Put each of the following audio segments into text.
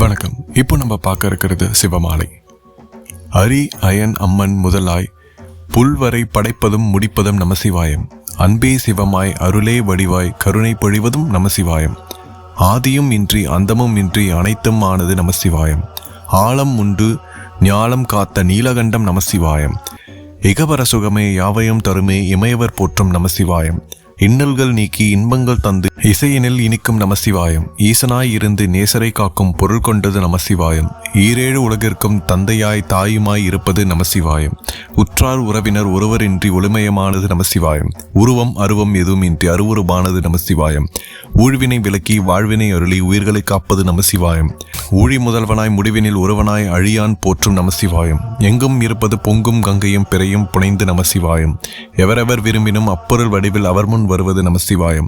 வணக்கம். இப்போ நம்ம பார்க்க இருக்கிறது சிவமாலை. அரி அயன் அம்மன் முதலாய் புல்வரை படைப்பதும் முடிப்பதும் நமசிவாயம். அன்பே சிவமாய் அருளே வடிவாய் கருணை பொழிவதும் நமசிவாயம். ஆதியும் இன்றி அந்தமும் இன்றி அனைத்தும் ஆனது நமசிவாயம். ஆழம் உண்டு ஞாலம் காத்த நீலகண்டம் நமசிவாயம். இகவர சுகமே யாவையும் தருமே இமையவர் போற்றும் நமசிவாயம். இன்னல்கள் நீக்கி இன்பங்கள் தந்து இசையினில் இனிக்கும் நமசிவாயம். ஈசனாய் இருந்து நேசரை காக்கும் பொருள் கொண்டது நமசிவாயம். ஈரேழு உலகிற்கும் தந்தையாய் தாயுமாய் இருப்பது நமசிவாயம். உற்றார் உறவினர் ஒருவரின்றி ஒளிமயமானது நமசிவாயம். உருவம் அருவம் எதுவும் இன்றி அருவுருவானது நமசிவாயம். ஊழ்வினை விலக்கி வாழ்வினை அருளி உயிர்களை காப்பது நமசிவாயம். ஊழி முதல்வனாய் முடிவினில் ஒருவனாய் அழியான் போற்றும் நமசிவாயம். எங்கும் இருப்பது பொங்கும் கங்கையும் பிறையும் புனைந்து நமசிவாயம். எவரெவர் விரும்பினும் அப்பொருள் வடிவில் அவர் முன் வருவது நமசிவாயம்.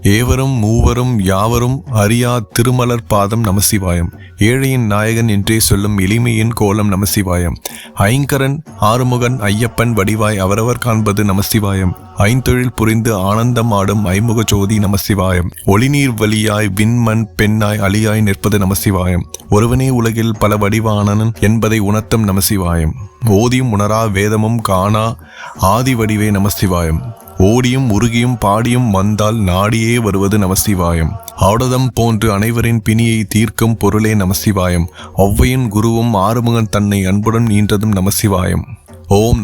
ஏவரும் மூவரும் யாவரும் அறியா திருமலர் பாதம் நமசிவாயம். ஏழையின் நாயகன் என்றே சொல்லும் எளிமையின் கோலம் நமசிவாயம். ஐங்கரன் ஆறுமுகன் ஐயப்பன் வடிவாய் அவரவர் காண்பது நமசிவாயம். ஐந்தொழில் புரிந்து ஆனந்தம் ஆடும் ஐமுக ஜோதி நமசிவாயம். ஒளிநீர் வழியாய் விண்மண் பெண்ணாய் அழியாய் நிற்பது நமசிவாயம். ஒருவனே உலகில் பல வடிவானன் என்பதை உணர்த்தும் நமசிவாயம். ஓதியும் உணரா வேதமும் காணா ஆதி வடிவே நமசிவாயம். ஓடியும் உருகியும் பாடியும் வந்தால் நாடியே வருவது நமசிவாயம். ஆடதம் போன்று அனைவரின் பிணியை தீர்க்கும் பொருளே நமசிவாயம். ஒவ்வையின் குருவும் ஆறுமுகன் தன்னை அன்புடன் ஈன்றதும் நமசிவாயம். ஓம்